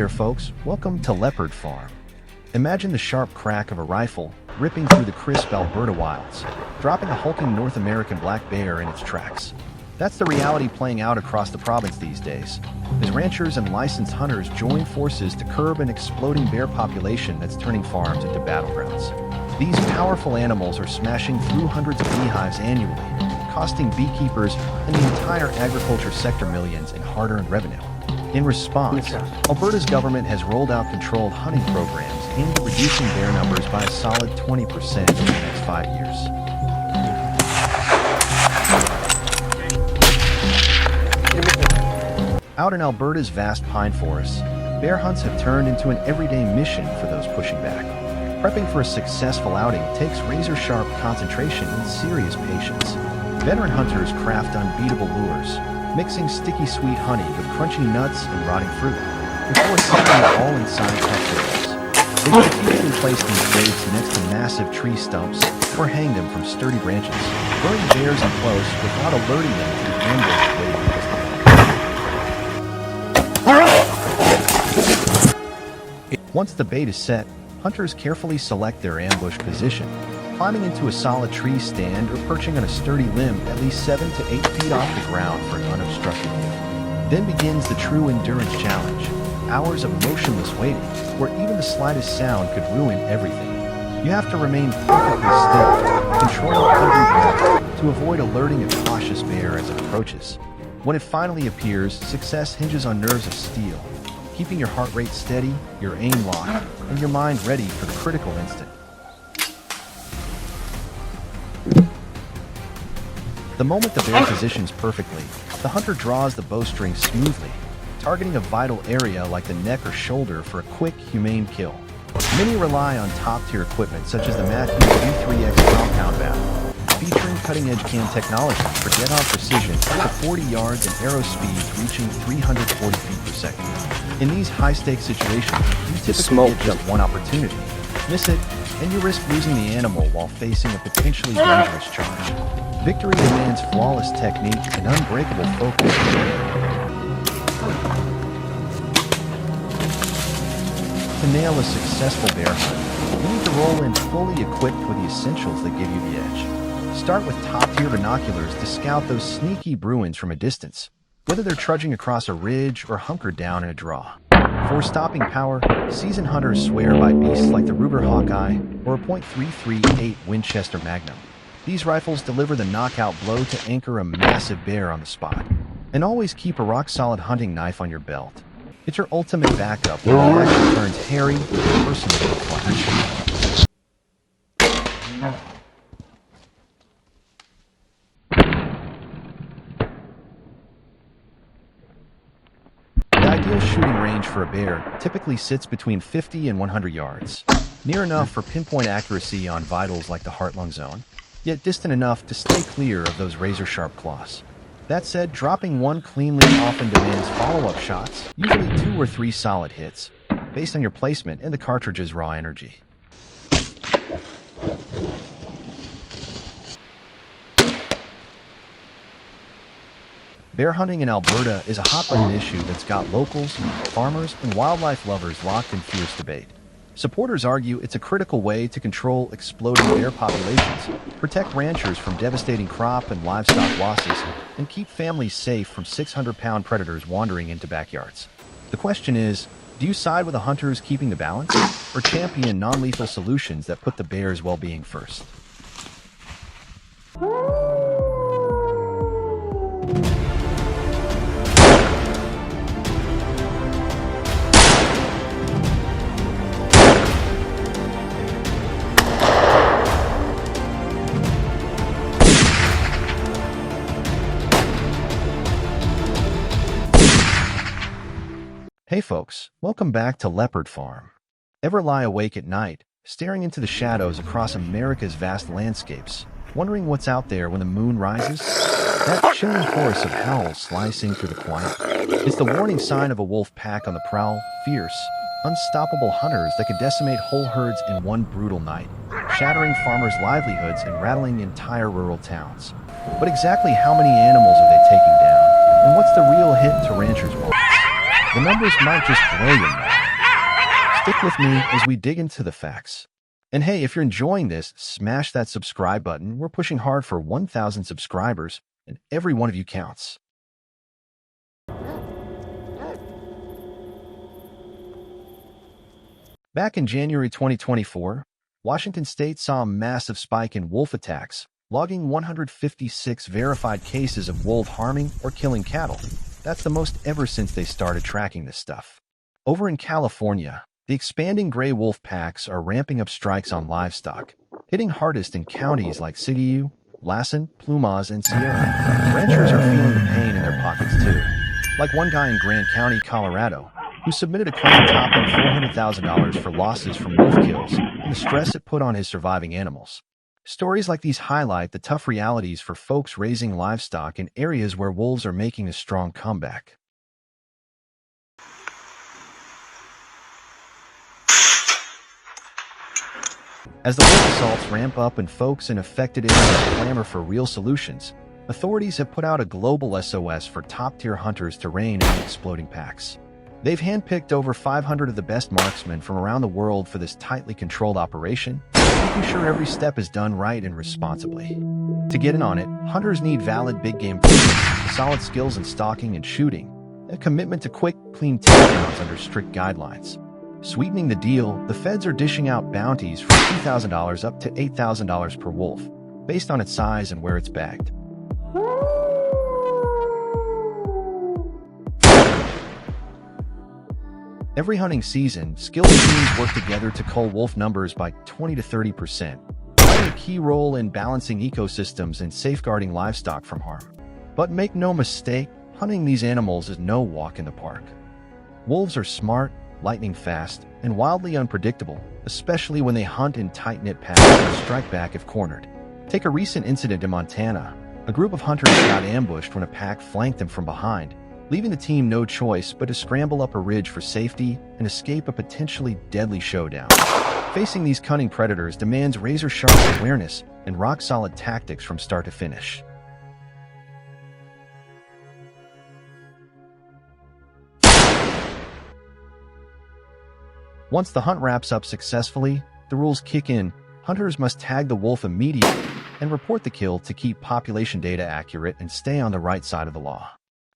there, folks. Welcome to Leopard Farm. Imagine the sharp crack of a rifle ripping through the crisp Alberta wilds, dropping a hulking North American black bear in its tracks. That's the reality playing out across the province these days, as ranchers and licensed hunters join forces to curb an exploding bear population that's turning farms into battlegrounds. These powerful animals are smashing through hundreds of beehives annually, costing beekeepers and the entire agriculture sector millions in hard-earned revenue. In response, Alberta's government has rolled out controlled hunting programs aimed at reducing bear numbers by a solid 20% in the next 5 years. Out in Alberta's vast pine forests, bear hunts have turned into an everyday mission for those pushing back. Prepping for a successful outing takes razor-sharp concentration and serious patience. Veteran hunters craft unbeatable lures, mixing sticky sweet honey with crunchy nuts and rotting fruit, before settling it all inside capsules. They strategically place these baits next to massive tree stumps or hang them from sturdy branches, luring bears in close without alerting them to the ambush waiting just ahead. Once the bait is set, hunters carefully select their ambush position, climbing into a solid tree stand or perching on a sturdy limb at least 7 to 8 feet off the ground for an unobstructed view. Then begins the true endurance challenge, hours of motionless waiting, where even the slightest sound could ruin everything. You have to remain perfectly still, control every breath, to avoid alerting a cautious bear as it approaches. When it finally appears, success hinges on nerves of steel, keeping your heart rate steady, your aim locked, and your mind ready for the critical instant. The moment the bear positions perfectly, the hunter draws the bowstring smoothly, targeting a vital area like the neck or shoulder for a quick, humane kill. Many rely on top-tier equipment such as the Matthews V3X compound bow, featuring cutting-edge cam technology for dead-on precision up to 40 yards and arrow speeds reaching 340 feet per second. In these high-stakes situations, you typically get just one opportunity. Miss it, and you risk losing the animal while facing a potentially dangerous charge. Victory demands flawless technique and unbreakable focus. To nail a successful bear hunt, you need to roll in fully equipped with the essentials that give you the edge. Start with top-tier binoculars to scout those sneaky Bruins from a distance, whether they're trudging across a ridge or hunkered down in a draw. For stopping power, seasoned hunters swear by beasts like the Ruger Hawkeye or a .338 Winchester Magnum. These rifles deliver the knockout blow to anchor a massive bear on the spot. And always keep a rock-solid hunting knife on your belt. It's your ultimate backup when the action turns hairy with a personal flash. The ideal shooting range for a bear typically sits between 50 and 100 yards, near enough for pinpoint accuracy on vitals like the heart-lung zone, yet distant enough to stay clear of those razor-sharp claws. That said, dropping one cleanly often demands follow-up shots, usually 2 or 3 solid hits, based on your placement and the cartridge's raw energy. Bear hunting in Alberta is a hot-button issue that's got locals, farmers, and wildlife lovers locked in fierce debate. Supporters argue it's a critical way to control exploding bear populations, protect ranchers from devastating crop and livestock losses, and keep families safe from 600-pound predators wandering into backyards. The question is, do you side with the hunters keeping the balance, or champion non-lethal solutions that put the bear's well-being first? Hey folks, welcome back to Leopard Farm. Ever lie awake at night, staring into the shadows across America's vast landscapes, wondering what's out there when the moon rises? That chilling chorus of howls slicing through the quiet is the warning sign of a wolf pack on the prowl, fierce, unstoppable hunters that could decimate whole herds in one brutal night, shattering farmers' livelihoods and rattling entire rural towns. But exactly how many animals are they taking down, and what's the real hit to ranchers' wallets? The numbers might just blow your mind. Stick with me as we dig into the facts. And hey, if you're enjoying this, smash that subscribe button. We're pushing hard for 1,000 subscribers, and every one of you counts. Back in January 2024, Washington state saw a massive spike in wolf attacks, logging 156 verified cases of wolf harming or killing cattle. That's the most ever since they started tracking this stuff. Over in California, the expanding gray wolf packs are ramping up strikes on livestock, hitting hardest in counties like Siskiyou, Lassen, Plumas, and Sierra. Ranchers are feeling the pain in their pockets too, like one guy in Grand County, Colorado, who submitted a claim topping $400,000 for losses from wolf kills and the stress it put on his surviving animals. Stories like these highlight the tough realities for folks raising livestock in areas where wolves are making a strong comeback. As the wolf assaults ramp up and folks in affected areas clamor for real solutions, authorities have put out a global SOS for top-tier hunters to rein in the exploding packs. They've handpicked over 500 of the best marksmen from around the world for this tightly controlled operation, making sure every step is done right and responsibly. To get in on it, hunters need valid big game footage, solid skills in stalking and shooting, and a commitment to quick, clean takedowns under strict guidelines. Sweetening the deal, the feds are dishing out bounties from $2,000 up to $8,000 per wolf, based on its size and where it's bagged. Every hunting season, skilled teams work together to cull wolf numbers by 20 to 30%, playing a key role in balancing ecosystems and safeguarding livestock from harm. But make no mistake, hunting these animals is no walk in the park. Wolves are smart, lightning fast, and wildly unpredictable, especially when they hunt in tight-knit packs and strike back if cornered. Take a recent incident in Montana. A group of hunters got ambushed when a pack flanked them from behind, leaving the team no choice but to scramble up a ridge for safety and escape a potentially deadly showdown. Facing these cunning predators demands razor-sharp awareness and rock-solid tactics from start to finish. Once the hunt wraps up successfully, the rules kick in. Hunters must tag the wolf immediately and report the kill to keep population data accurate and stay on the right side of the law.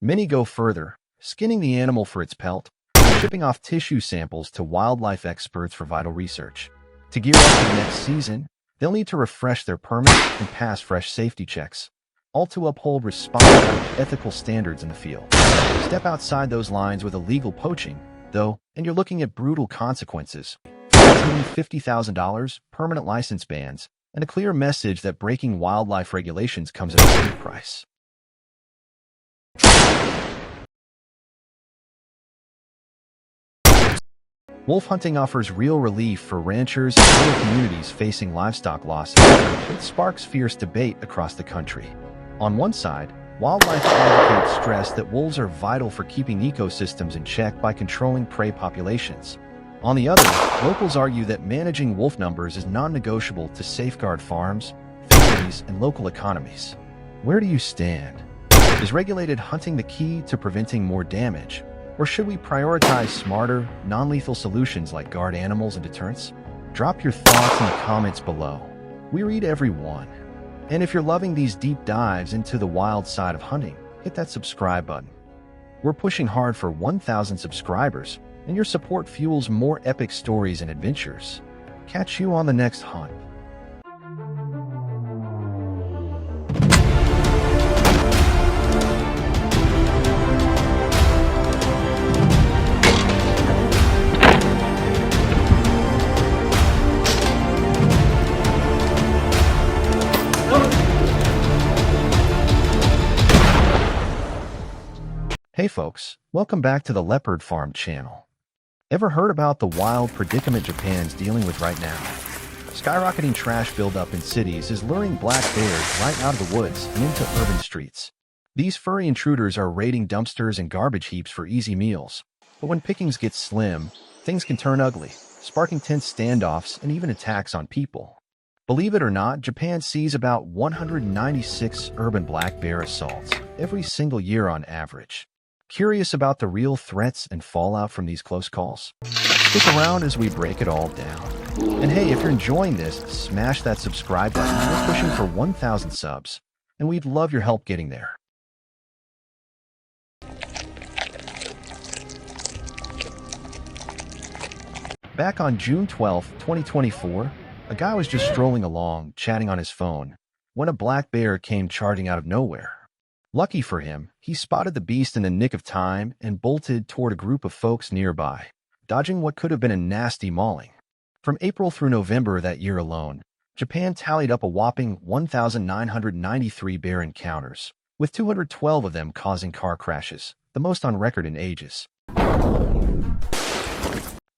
Many go further, skinning the animal for its pelt and shipping off tissue samples to wildlife experts for vital research. To gear up for the next season, they'll need to refresh their permit and pass fresh safety checks, all to uphold responsible, ethical standards in the field. Step outside those lines with illegal poaching, though, and you're looking at brutal consequences, including $50,000, permanent license bans, and a clear message that breaking wildlife regulations comes at a steep price. Wolf hunting offers real relief for ranchers and rural communities facing livestock losses, but it sparks fierce debate across the country. On one side, wildlife advocates stress that wolves are vital for keeping ecosystems in check by controlling prey populations. On the other, locals argue that managing wolf numbers is non-negotiable to safeguard farms, families, and local economies. Where do you stand? Is regulated hunting the key to preventing more damage? Or should we prioritize smarter, non-lethal solutions like guard animals and deterrence? Drop your thoughts in the comments below. We read every one. And if you're loving these deep dives into the wild side of hunting, hit that subscribe button. We're pushing hard for 1,000 subscribers, and your support fuels more epic stories and adventures. Catch you on the next hunt. Hey folks, welcome back to the Leopard Farm channel. Ever heard about the wild predicament Japan's dealing with right now? Skyrocketing trash buildup in cities is luring black bears right out of the woods and into urban streets. These furry intruders are raiding dumpsters and garbage heaps for easy meals. But when pickings get slim, things can turn ugly, sparking tense standoffs and even attacks on people. Believe it or not, Japan sees about 196 urban black bear assaults every single year on average. Curious about the real threats and fallout from these close calls? Stay Stick around as we break it all down. And hey, if you're enjoying this, smash that subscribe button. We're pushing for 1,000 subs, and we'd love your help getting there. Back on June 12, 2024, a guy was just strolling along, chatting on his phone, when a black bear came charging out of nowhere. Lucky for him, he spotted the beast in the nick of time and bolted toward a group of folks nearby, dodging what could have been a nasty mauling. From April through November that year alone, Japan tallied up a whopping 1,993 bear encounters, with 212 of them causing car crashes, the most on record in ages.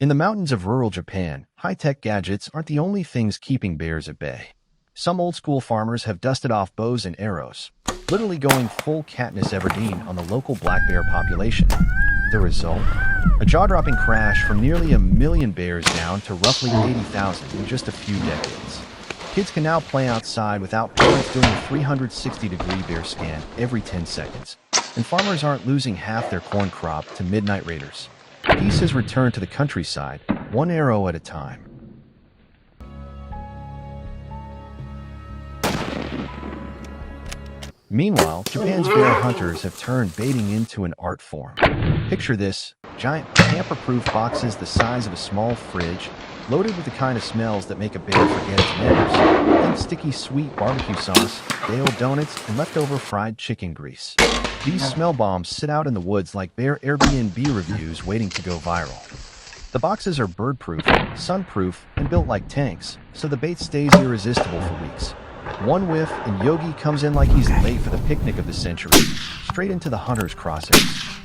In the mountains of rural Japan, high-tech gadgets aren't the only things keeping bears at bay. Some old-school farmers have dusted off bows and arrows, literally going full Katniss Everdeen on the local black bear population. The result? A jaw-dropping crash from nearly 1 million bears down to roughly 80,000 in just a few decades. Kids can now play outside without parents doing a 360-degree bear scan every 10 seconds, and farmers aren't losing half their corn crop to midnight raiders. Peace has returned to the countryside, one arrow at a time. Meanwhile, Japan's bear hunters have turned baiting into an art form. Picture this: giant, tamper-proof boxes the size of a small fridge, loaded with the kind of smells that make a bear forget its manners. Think sticky sweet barbecue sauce, day-old donuts, and leftover fried chicken grease. These smell bombs sit out in the woods like bear Airbnb reviews waiting to go viral. The boxes are bird-proof, sun-proof, and built like tanks, so the bait stays irresistible for weeks. One whiff, and Yogi comes in like he's late for the picnic of the century, straight into the hunter's crosshairs.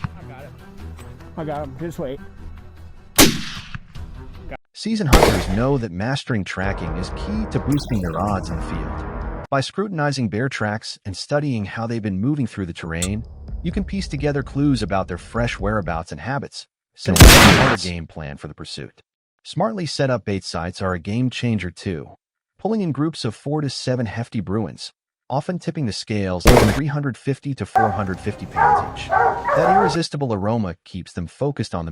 I got him. Just wait. Seasoned hunters know that mastering tracking is key to boosting their odds in the field. By scrutinizing bear tracks and studying how they've been moving through the terrain, you can piece together clues about their fresh whereabouts and habits, setting up a smarter game plan for the pursuit. Smartly set up bait sites are a game changer too, pulling in groups of 4 to 7 hefty Bruins, often tipping the scales at 350 to 450 pounds each. That irresistible aroma keeps them focused on the meat.